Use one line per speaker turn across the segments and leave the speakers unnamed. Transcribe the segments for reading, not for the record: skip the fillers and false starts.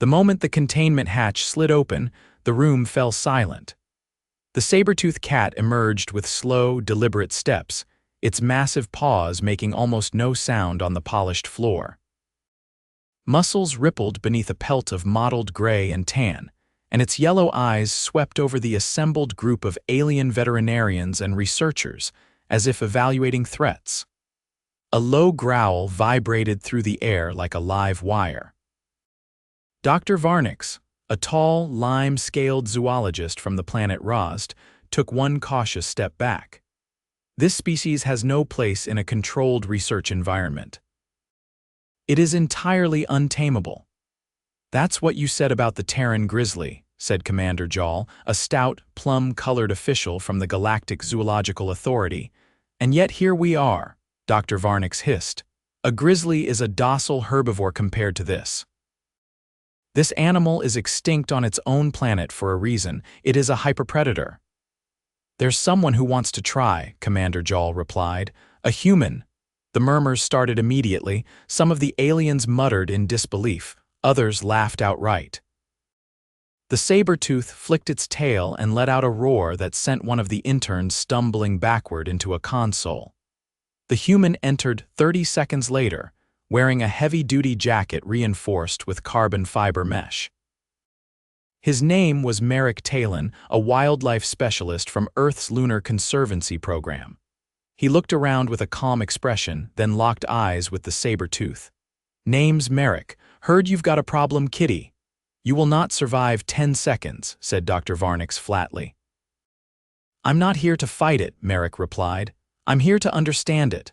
The moment the containment hatch slid open, the room fell silent. The saber-toothed cat emerged with slow, deliberate steps, its massive paws making almost no sound on the polished floor. Muscles rippled beneath a pelt of mottled gray and tan, and its yellow eyes swept over the assembled group of alien veterinarians and researchers, as if evaluating threats. A low growl vibrated through the air like a live wire. Dr. Varnix, a tall, lime-scaled zoologist from the planet Rost, took one cautious step back. This species has no place in a controlled research environment. It is entirely untameable. That's what you said about the Terran grizzly, said Commander Jal, a stout, plum-colored official from the Galactic Zoological Authority. And yet here we are, Dr. Varnix hissed. A grizzly is a docile herbivore compared to this. This animal is extinct on its own planet for a reason. It is a hyperpredator. There's someone who wants to try, Commander Jal replied. A human. The murmurs started immediately. Some of the aliens muttered in disbelief. Others laughed outright. The saber-tooth flicked its tail and let out a roar that sent one of the interns stumbling backward into a console. The human entered 30 seconds later, wearing a heavy-duty jacket reinforced with carbon fiber mesh. His name was Merrik, a wildlife specialist from Earth's Lunar Conservancy program. He looked around with a calm expression, then locked eyes with the saber-tooth. Name's Merrik. Heard you've got a problem, kitty. You will not survive 10 seconds, said Dr. Varnix flatly. I'm not here to fight it, Merrik replied. I'm here to understand it.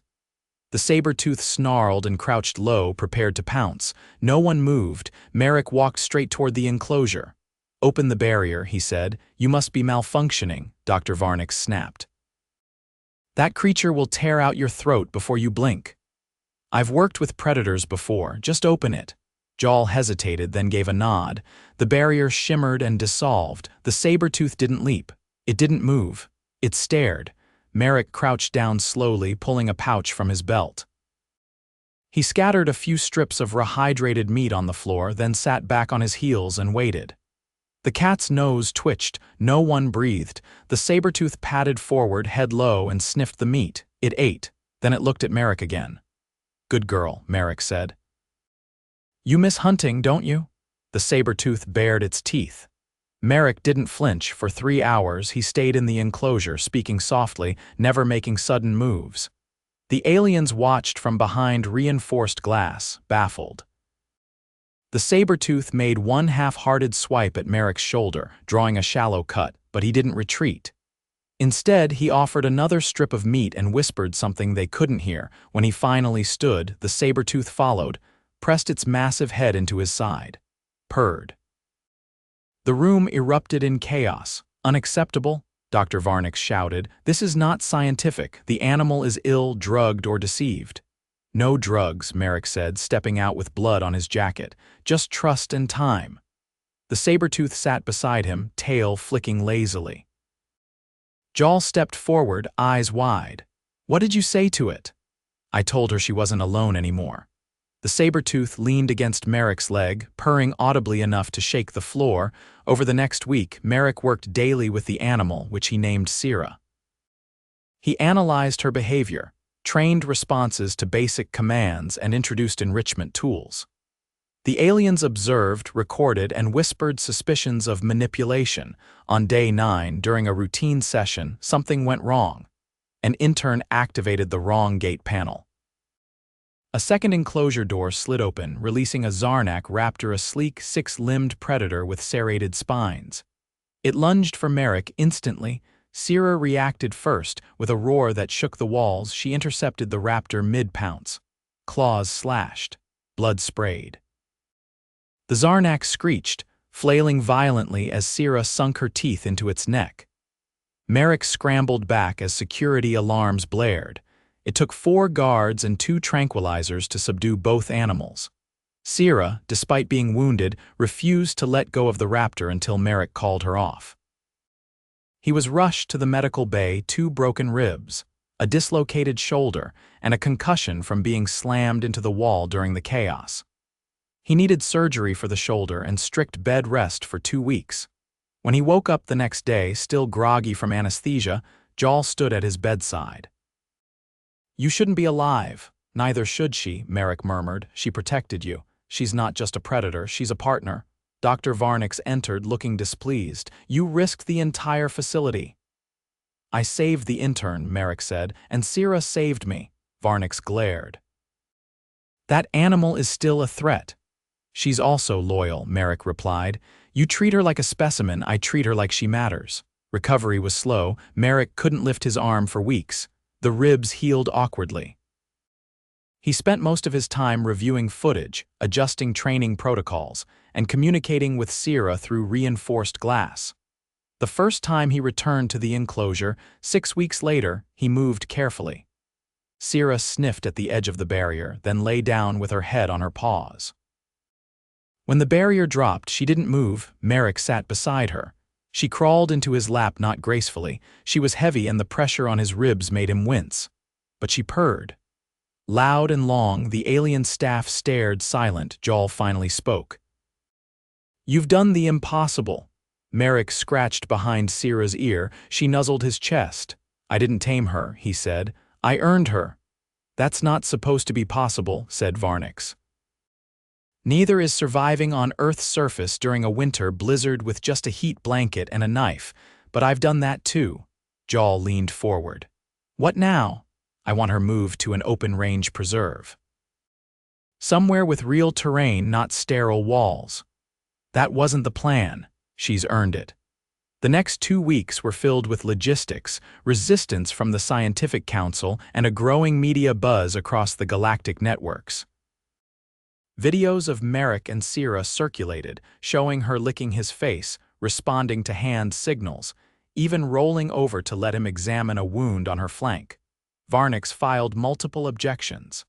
The saber-tooth snarled and crouched low, prepared to pounce. No one moved. Merrik walked straight toward the enclosure. Open the barrier, he said. You must be malfunctioning, Dr. Varnix snapped. That creature will tear out your throat before you blink. I've worked with predators before. Just open it. Jal hesitated, then gave a nod. The barrier shimmered and dissolved. The saber-tooth didn't leap. It didn't move. It stared. Merrik crouched down slowly, pulling a pouch from his belt. He scattered a few strips of rehydrated meat on the floor, then sat back on his heels and waited. The cat's nose twitched. No one breathed. The saber-tooth padded forward, head low, and sniffed the meat. It ate. Then it looked at Merrik again. Good girl, Merrik said. You miss hunting, don't you? The saber-tooth bared its teeth. Merrik didn't flinch. For 3 hours, he stayed in the enclosure, speaking softly, never making sudden moves. The aliens watched from behind reinforced glass, baffled. The saber-tooth made one half-hearted swipe at Merrik's shoulder, drawing a shallow cut, but he didn't retreat. Instead, he offered another strip of meat and whispered something they couldn't hear. When he finally stood, the saber-tooth followed, pressed its massive head into his side. Purred. The room erupted in chaos. Unacceptable, Dr. Varnix shouted. This is not scientific. The animal is ill, drugged, or deceived. No drugs, Merrik said, stepping out with blood on his jacket. Just trust and time. The saber-tooth sat beside him, tail flicking lazily. Jal stepped forward, eyes wide. What did you say to it? I told her she wasn't alone anymore. The saber-tooth leaned against Merrik's leg, purring audibly enough to shake the floor. Over the next week, Merrik worked daily with the animal, which he named Sera. He analyzed her behavior, trained responses to basic commands, and introduced enrichment tools. The aliens observed, recorded, and whispered suspicions of manipulation. On day 9, during a routine session, something went wrong. An intern activated the wrong gate panel. A second enclosure door slid open, releasing a Zarnak raptor, a sleek, 6-limbed predator with serrated spines. It lunged for Merrik instantly. Sera reacted first. With a roar that shook the walls, she intercepted the raptor mid-pounce. Claws slashed. Blood sprayed. The Zarnak screeched, flailing violently as Sera sunk her teeth into its neck. Merrik scrambled back as security alarms blared. It took 4 guards and 2 tranquilizers to subdue both animals. Sera, despite being wounded, refused to let go of the raptor until Merrik called her off. He was rushed to the medical bay, 2 broken ribs, a dislocated shoulder, and a concussion from being slammed into the wall during the chaos. He needed surgery for the shoulder and strict bed rest for 2 weeks. When he woke up the next day, still groggy from anesthesia, Joel stood at his bedside. "You shouldn't be alive. Neither should she," Merrik murmured. "She protected you. She's not just a predator, she's a partner." Dr. Varnix entered, looking displeased. "You risked the entire facility." "I saved the intern," Merrik said, "and Sera saved me." Varnix glared. "That animal is still a threat." "She's also loyal," Merrik replied. "You treat her like a specimen, I treat her like she matters." Recovery was slow. Merrik couldn't lift his arm for weeks. The ribs healed awkwardly. He spent most of his time reviewing footage, adjusting training protocols, and communicating with Sera through reinforced glass. The first time he returned to the enclosure, 6 weeks later, he moved carefully. Sera sniffed at the edge of the barrier, then lay down with her head on her paws. When the barrier dropped, she didn't move. Merrik sat beside her. She crawled into his lap not gracefully. She was heavy and the pressure on his ribs made him wince. But she purred. Loud and long, the alien staff stared silent. Joel finally spoke. "You've done the impossible." Merrik scratched behind Sera's ear. She nuzzled his chest. "I didn't tame her," he said. "I earned her." "That's not supposed to be possible," said Varnix. "Neither is surviving on Earth's surface during a winter blizzard with just a heat blanket and a knife, but I've done that too." Joel leaned forward. "What now?" "I want her moved to an open-range preserve. Somewhere with real terrain, not sterile walls." "That wasn't the plan." "She's earned it." The next 2 weeks were filled with logistics, resistance from the Scientific Council, and a growing media buzz across the galactic networks. Videos of Merrik and Sera circulated, showing her licking his face, responding to hand signals, even rolling over to let him examine a wound on her flank. Varnix filed multiple objections.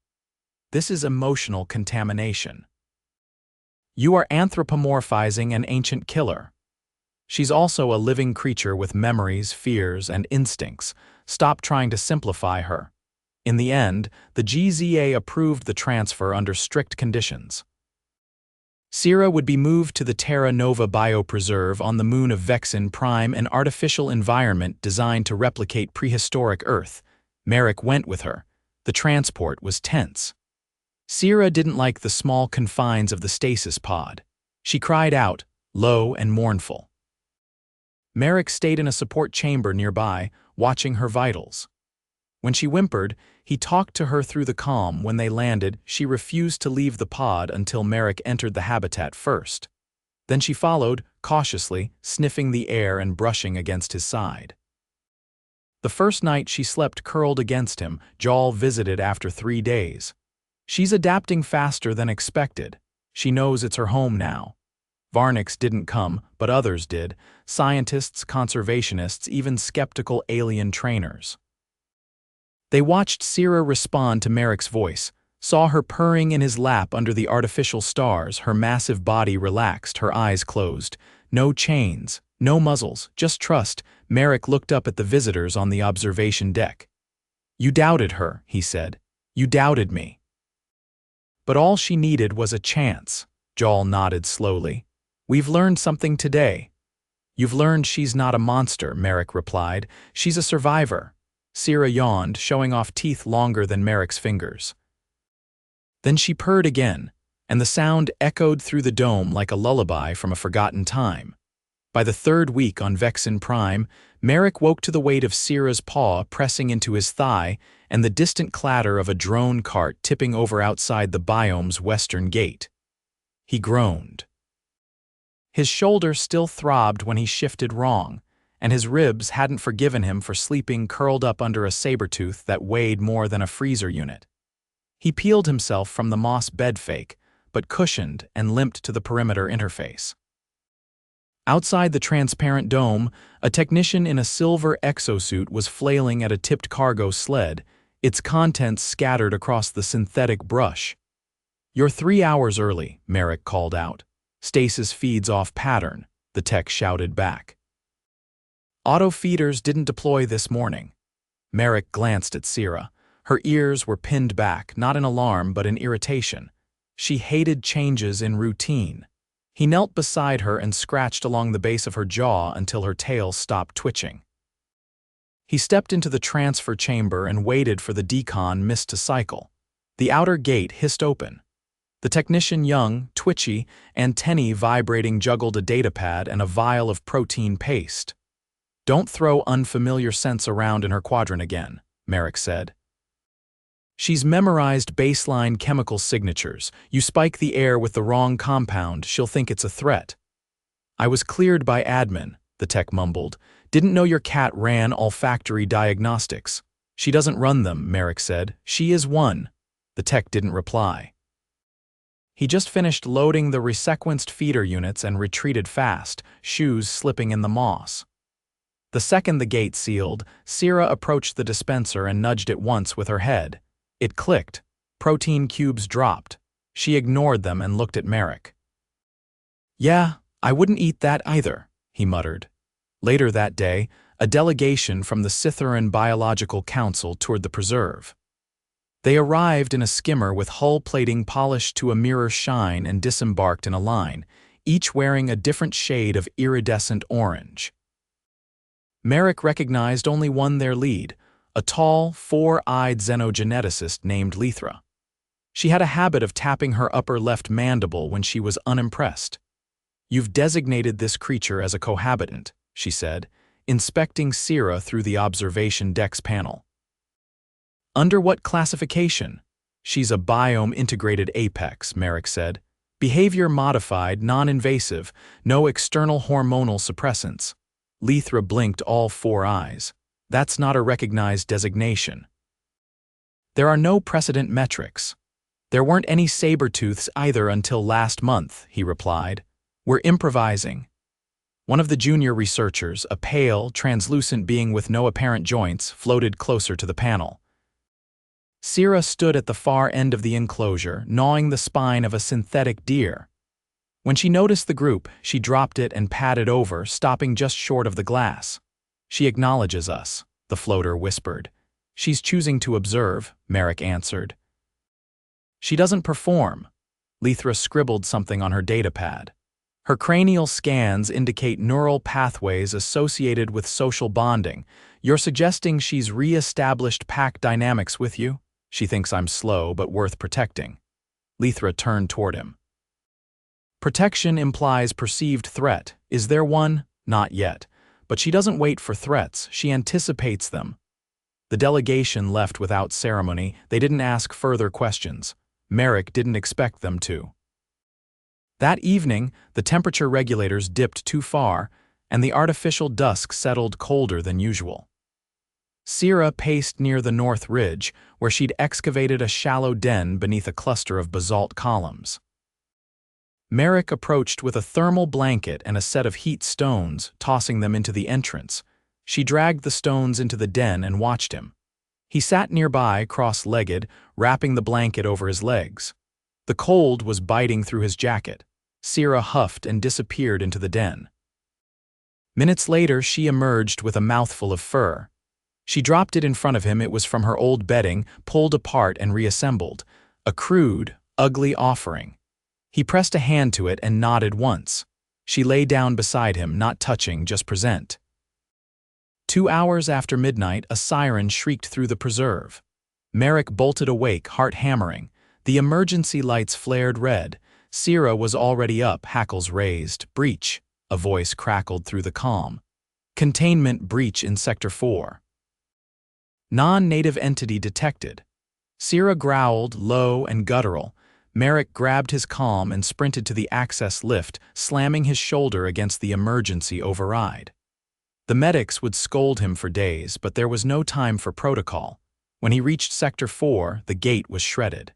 "This is emotional contamination. You are anthropomorphizing an ancient killer. She's also a living creature with memories, fears, and instincts. Stop trying to simplify her." In the end, the GZA approved the transfer under strict conditions. Sera would be moved to the Terra Nova Biopreserve on the moon of Vexin Prime, an artificial environment designed to replicate prehistoric Earth. Merrik went with her. The transport was tense. Sera didn't like the small confines of the stasis pod. She cried out, low and mournful. Merrik stayed in a support chamber nearby, watching her vitals. When she whimpered, he talked to her through the comm. When they landed, she refused to leave the pod until Merrik entered the habitat first. Then she followed, cautiously, sniffing the air and brushing against his side. The first night she slept curled against him. Joel visited after 3 days. "She's adapting faster than expected. She knows it's her home now." Varnix didn't come, but others did. Scientists, conservationists, even skeptical alien trainers. They watched Sera respond to Merrik's voice, saw her purring in his lap under the artificial stars, her massive body relaxed, her eyes closed. No chains, no muzzles, just trust. Merrik looked up at the visitors on the observation deck. "You doubted her," he said. "You doubted me." "But all she needed was a chance." Joel nodded slowly. "We've learned something today." "You've learned she's not a monster," Merrik replied. "She's a survivor." Sera yawned, showing off teeth longer than Merrik's fingers. Then she purred again, and the sound echoed through the dome like a lullaby from a forgotten time. By the 3rd week on Vexin Prime, Merrik woke to the weight of Sera's paw pressing into his thigh and the distant clatter of a drone cart tipping over outside the biome's western gate. He groaned. His shoulder still throbbed when he shifted wrong, and his ribs hadn't forgiven him for sleeping curled up under a Sabertooth that weighed more than a freezer unit. He peeled himself from the moss bed fake, but cushioned and limped to the perimeter interface. Outside the transparent dome, a technician in a silver exosuit was flailing at a tipped cargo sled, its contents scattered across the synthetic brush. "You're 3 hours early," Merrik called out. "Stasis feeds off pattern," the tech shouted back. "Auto feeders didn't deploy this morning." Merrik glanced at Sera. Her ears were pinned back, not in alarm but in irritation. She hated changes in routine. He knelt beside her and scratched along the base of her jaw until her tail stopped twitching. He stepped into the transfer chamber and waited for the decon mist to cycle. The outer gate hissed open. The technician, young, twitchy, antennae vibrating, juggled a datapad and a vial of protein paste. "Don't throw unfamiliar scents around in her quadrant again," Merrik said. "She's memorized baseline chemical signatures. You spike the air with the wrong compound, she'll think it's a threat." "I was cleared by admin," the tech mumbled. "Didn't know your cat ran olfactory diagnostics." "She doesn't run them," Merrik said. "She is one." The tech didn't reply. He just finished loading the resequenced feeder units and retreated fast, shoes slipping in the moss. The second the gate sealed, Sera approached the dispenser and nudged it once with her head. It clicked. Protein cubes dropped. She ignored them and looked at Merrik. "Yeah, I wouldn't eat that either," he muttered. Later that day, a delegation from the Scytheran Biological Council toured the preserve. They arrived in a skimmer with hull plating polished to a mirror shine and disembarked in a line, each wearing a different shade of iridescent orange. Merrik recognized only one their lead, a tall, four-eyed xenogeneticist named Lethra. She had a habit of tapping her upper left mandible when she was unimpressed. "You've designated this creature as a cohabitant," she said, inspecting Sera through the observation deck's panel. "Under what classification?" "She's a biome-integrated apex," Merrik said. "Behavior modified, non-invasive, no external hormonal suppressants." Lethra blinked all four eyes. "That's not a recognized designation." "There are no precedent metrics." "There weren't any Sabertooths either until last month," he replied. "We're improvising." One of the junior researchers, a pale, translucent being with no apparent joints, floated closer to the panel. Sera stood at the far end of the enclosure, gnawing the spine of a synthetic deer. When she noticed the group, she dropped it and padded over, stopping just short of the glass. "She acknowledges us," the floater whispered. "She's choosing to observe," Merrik answered. "She doesn't perform." Lethra scribbled something on her datapad. "Her cranial scans indicate neural pathways associated with social bonding. You're suggesting she's re-established pack dynamics with you? She thinks I'm slow but worth protecting." Lethra turned toward him. "Protection implies perceived threat. Is there one? Not yet. But she doesn't wait for threats, she anticipates them." The delegation left without ceremony. They didn't ask further questions. Merrik didn't expect them to. That evening, the temperature regulators dipped too far, and the artificial dusk settled colder than usual. Sera paced near the north ridge, where she'd excavated a shallow den beneath a cluster of basalt columns. Merrik approached with a thermal blanket and a set of heat stones, tossing them into the entrance. She dragged the stones into the den and watched him. He sat nearby, cross-legged, wrapping the blanket over his legs. The cold was biting through his jacket. Sera huffed and disappeared into the den. Minutes later, she emerged with a mouthful of fur. She dropped it in front of him. It was from her old bedding, pulled apart and reassembled. A crude, ugly offering. He pressed a hand to it and nodded once. She lay down beside him, not touching, just present. 2 hours after midnight, a siren shrieked through the preserve. Merrik bolted awake, heart hammering. The emergency lights flared red. Sera was already up, hackles raised. "Breach," a voice crackled through the calm. "Containment breach in Sector 4. Non-native entity detected." Sera growled, low and guttural. Merrik grabbed his calm and sprinted to the access lift, slamming his shoulder against the emergency override. The medics would scold him for days, but there was no time for protocol. When he reached Sector 4, the gate was shredded.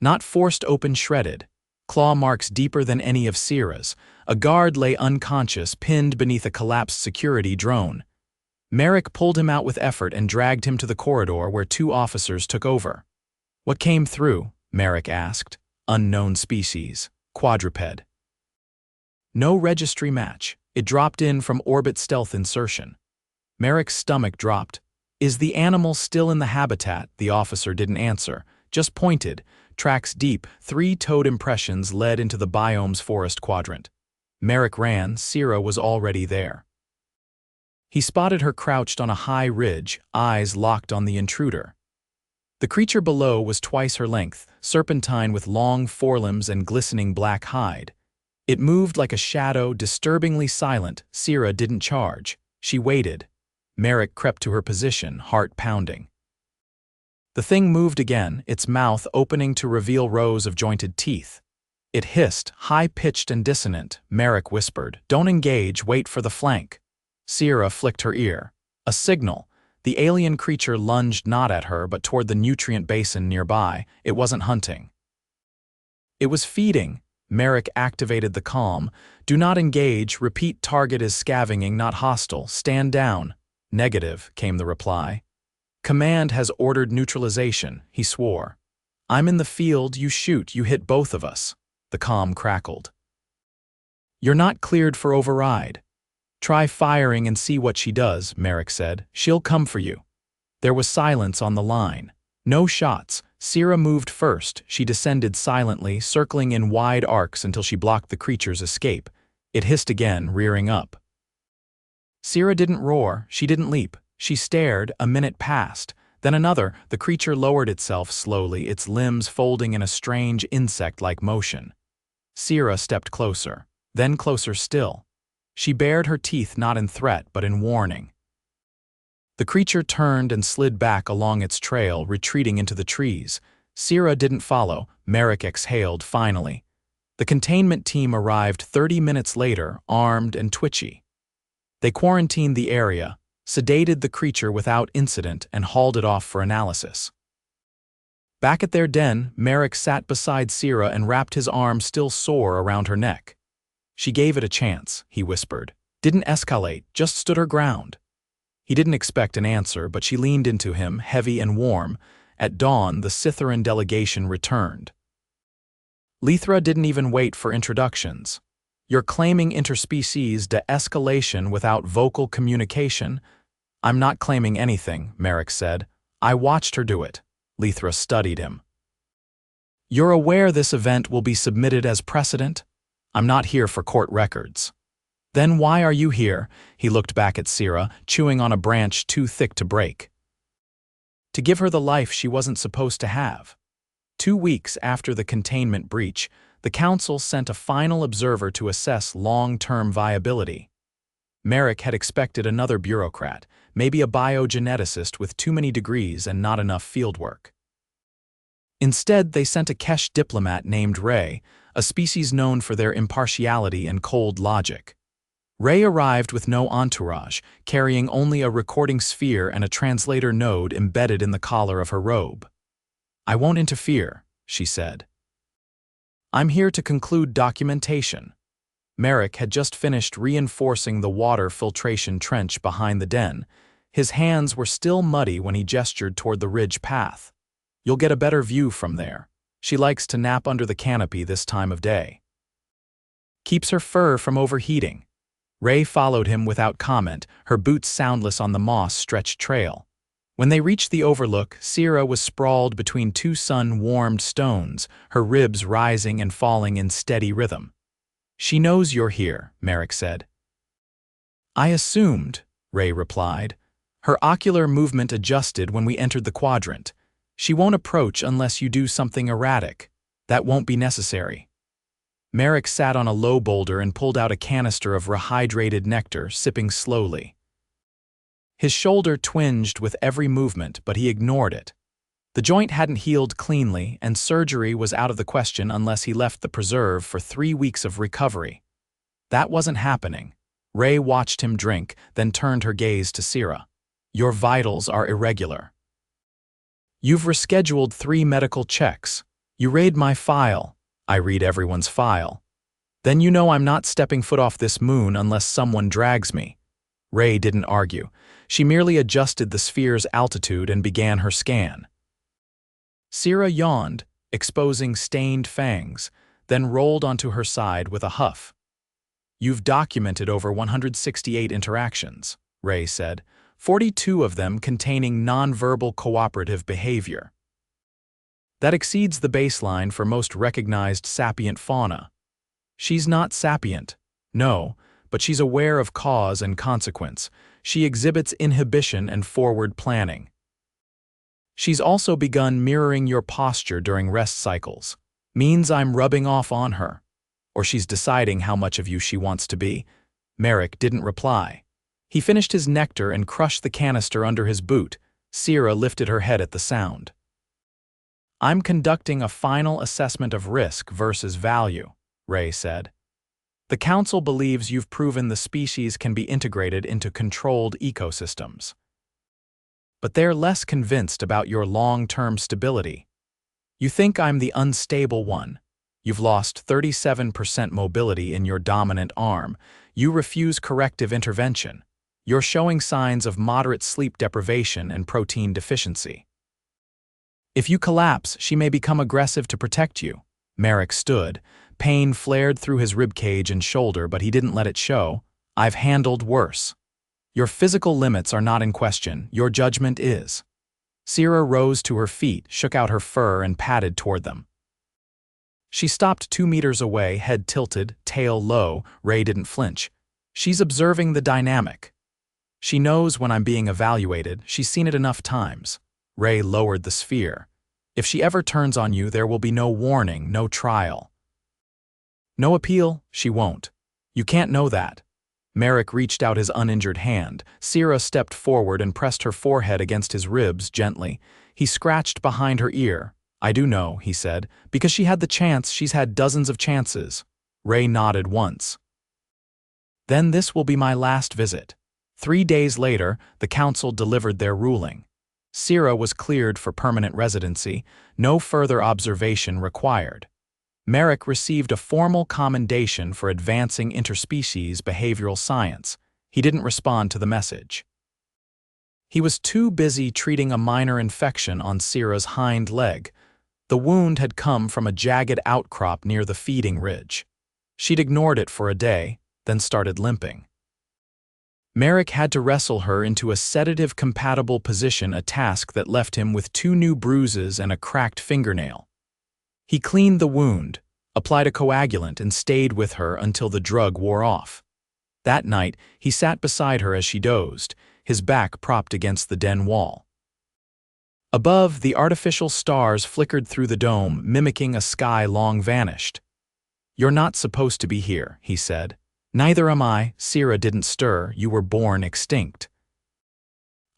Not forced open, shredded. Claw marks deeper than any of Sera's. A guard lay unconscious, pinned beneath a collapsed security drone. Merrik pulled him out with effort and dragged him to the corridor where 2 officers took over. "What came through?" Merrik asked. "Unknown species. Quadruped." "No registry match. It dropped in from orbit stealth insertion." Merrik's stomach dropped. "Is the animal still in the habitat?" The officer didn't answer, just pointed. Tracks deep, 3 toed impressions led into the biome's forest quadrant. Merrik ran, Sera was already there. He spotted her crouched on a high ridge, eyes locked on the intruder. The creature below was twice her length, serpentine with long forelimbs and glistening black hide. It moved like a shadow, disturbingly silent. Sera didn't charge. She waited. Merrik crept to her position, heart pounding. The thing moved again, its mouth opening to reveal rows of jointed teeth. It hissed, high-pitched and dissonant. Merrik whispered, "Don't engage, wait for the flank." Sera flicked her ear. A signal. The alien creature lunged not at her but toward the nutrient basin nearby. It wasn't hunting. It was feeding. Merrik activated the calm. "Do not engage, repeat target is scavenging, not hostile. Stand down." "Negative," came the reply. "Command has ordered neutralization," he swore. "I'm in the field, you shoot, you hit both of us." The calm crackled. "You're not cleared for override." "Try firing and see what she does," Merrik said. "She'll come for you." There was silence on the line. No shots. Sera moved first. She descended silently, circling in wide arcs until she blocked the creature's escape. It hissed again, rearing up. Sera didn't roar. She didn't leap. She stared. A minute passed. Then another. The creature lowered itself slowly, its limbs folding in a strange insect-like motion. Sera stepped closer. Then closer still. She bared her teeth not in threat but in warning. The creature turned and slid back along its trail, retreating into the trees. Sera didn't follow. Merrik exhaled finally. The containment team arrived 30 minutes later, armed and twitchy. They quarantined the area, sedated the creature without incident, and hauled it off for analysis. Back at their den, Merrik sat beside Sera and wrapped his arm still sore around her neck. "She gave it a chance," he whispered. "Didn't escalate, just stood her ground." He didn't expect an answer, but she leaned into him, heavy and warm. At dawn, the Scytheran delegation returned. Lythra didn't even wait for introductions. "You're claiming interspecies de-escalation without vocal communication?" "I'm not claiming anything," Merrik said. "I watched her do it." Lythra studied him. "You're aware this event will be submitted as precedent?" "I'm not here for court records." "Then why are you here?" He looked back at Sera, chewing on a branch too thick to break. "To give her the life she wasn't supposed to have." 2 weeks after the containment breach, the council sent a final observer to assess long-term viability. Merrik had expected another bureaucrat, maybe a biogeneticist with too many degrees and not enough fieldwork. Instead, they sent a Kesh diplomat named Ray, a species known for their impartiality and cold logic. Ray arrived with no entourage, carrying only a recording sphere and a translator node embedded in the collar of her robe. "I won't interfere," she said. "I'm here to conclude documentation." Merrik had just finished reinforcing the water filtration trench behind the den. His hands were still muddy when he gestured toward the ridge path. "You'll get a better view from there. She likes to nap under the canopy this time of day. Keeps her fur from overheating." Ray followed him without comment, her boots soundless on the moss-stretched trail. When they reached the overlook, Sera was sprawled between 2 sun-warmed stones, her ribs rising and falling in steady rhythm. "She knows you're here," Merrik said. "I assumed," Ray replied. Her ocular movement adjusted when we entered the quadrant. "She won't approach unless you do something erratic. That won't be necessary." Merrik sat on a low boulder and pulled out a canister of rehydrated nectar, sipping slowly. His shoulder twinged with every movement, but he ignored it. The joint hadn't healed cleanly, and surgery was out of the question unless he left the preserve for 3 weeks of recovery. That wasn't happening. Ray watched him drink, then turned her gaze to Sera. "Your vitals are irregular. You've rescheduled 3 medical checks. You raid my file. I read everyone's file. Then you know I'm not stepping foot off this moon unless someone drags me." Ray didn't argue. She merely adjusted the sphere's altitude and began her scan. Sera yawned, exposing stained fangs, then rolled onto her side with a huff. "You've documented over 168 interactions," Ray said, 42 of them containing nonverbal cooperative behavior. That exceeds the baseline for most recognized sapient fauna. She's not sapient, no, but she's aware of cause and consequence. She exhibits inhibition and forward planning. She's also begun mirroring your posture during rest cycles. Means I'm rubbing off on her. Or she's deciding how much of you she wants to be. Merrik didn't reply. He finished his nectar and crushed the canister under his boot. Sera lifted her head at the sound. I'm conducting a final assessment of risk versus value, Ray said. The Council believes you've proven the species can be integrated into controlled ecosystems. But they're less convinced about your long-term stability. You think I'm the unstable one. You've lost 37% mobility in your dominant arm. You refuse corrective intervention. You're showing signs of moderate sleep deprivation and protein deficiency. If you collapse, she may become aggressive to protect you. Merrik stood. Pain flared through his ribcage and shoulder, but he didn't let it show. I've handled worse. Your physical limits are not in question. Your judgment is. Sera rose to her feet, shook out her fur, and padded toward them. She stopped 2 meters away, head tilted, tail low. Ray didn't flinch. She's observing the dynamic. She knows when I'm being evaluated. She's seen it enough times. Ray lowered the sphere. If she ever turns on you, there will be no warning, no trial. No appeal, she won't. You can't know that. Merrik reached out his uninjured hand. Sera stepped forward and pressed her forehead against his ribs gently. He scratched behind her ear. I do know, he said, because she had the chance. She's had dozens of chances. Ray nodded once. Then this will be my last visit. 3 days later, the Council delivered their ruling. Sera was cleared for permanent residency, no further observation required. Merrik received a formal commendation for advancing interspecies behavioral science. He didn't respond to the message. He was too busy treating a minor infection on Sera's hind leg. The wound had come from a jagged outcrop near the feeding ridge. She'd ignored it for a day, then started limping. Merrik had to wrestle her into a sedative-compatible position, a task that left him with 2 new bruises and a cracked fingernail. He cleaned the wound, applied a coagulant, and stayed with her until the drug wore off. That night, he sat beside her as she dozed, his back propped against the den wall. Above, the artificial stars flickered through the dome, mimicking a sky long vanished. You're not supposed to be here, he said. Neither am I. Sera didn't stir. You were born extinct.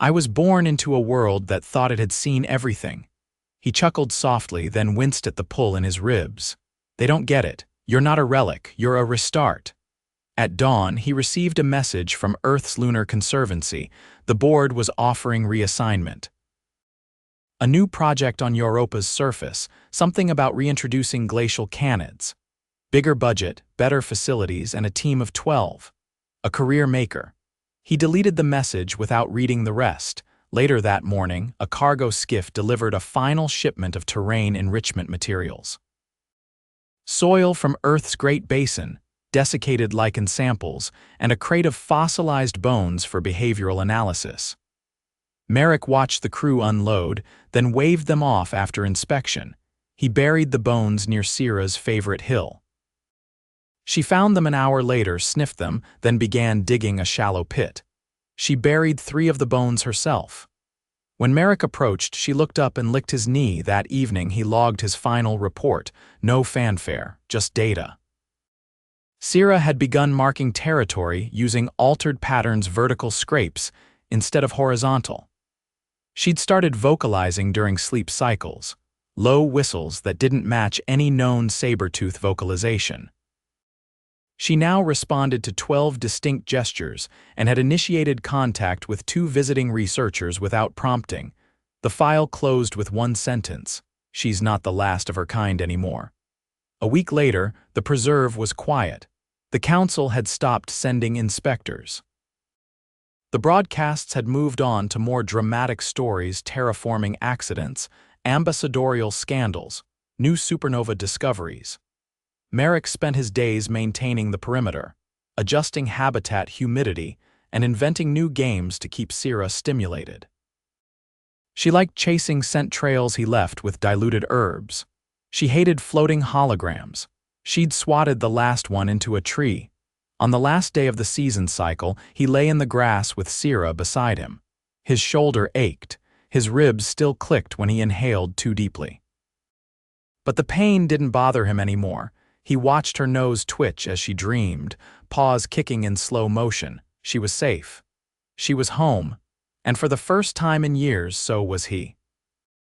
I was born into a world that thought it had seen everything. He chuckled softly, then winced at the pull in his ribs. They don't get it. You're not a relic. You're a restart. At dawn, he received a message from Earth's Lunar Conservancy. The board was offering reassignment. A new project on Europa's surface, something about reintroducing glacial canids. Bigger budget, better facilities, and a team of 12. A career maker. He deleted the message without reading the rest. Later that morning, a cargo skiff delivered a final shipment of terrain enrichment materials. Soil from Earth's Great Basin, desiccated lichen samples, and a crate of fossilized bones for behavioral analysis. Merrik watched the crew unload, then waved them off after inspection. He buried the bones near Sera's favorite hill. She found them an hour later, sniffed them, then began digging a shallow pit. She buried 3 of the bones herself. When Merrik approached, she looked up and licked his knee. That evening, he logged his final report. No fanfare, just data. Sera had begun marking territory using altered patterns, vertical scrapes, instead of horizontal. She'd started vocalizing during sleep cycles, low whistles that didn't match any known Sabertooth vocalization. She now responded to 12 distinct gestures and had initiated contact with 2 visiting researchers without prompting. The file closed with 1 sentence. She's not the last of her kind anymore. A week later, the preserve was quiet. The Council had stopped sending inspectors. The broadcasts had moved on to more dramatic stories, terraforming accidents, ambassadorial scandals, new supernova discoveries. Merrik spent his days maintaining the perimeter, adjusting habitat humidity, and inventing new games to keep Sera stimulated. She liked chasing scent trails he left with diluted herbs. She hated floating holograms. She'd swatted the last one into a tree. On the last day of the season cycle, he lay in the grass with Sera beside him. His shoulder ached. His ribs still clicked when he inhaled too deeply. But the pain didn't bother him anymore. He watched her nose twitch as she dreamed, paws kicking in slow motion. She was safe. She was home. And for the first time in years, so was he.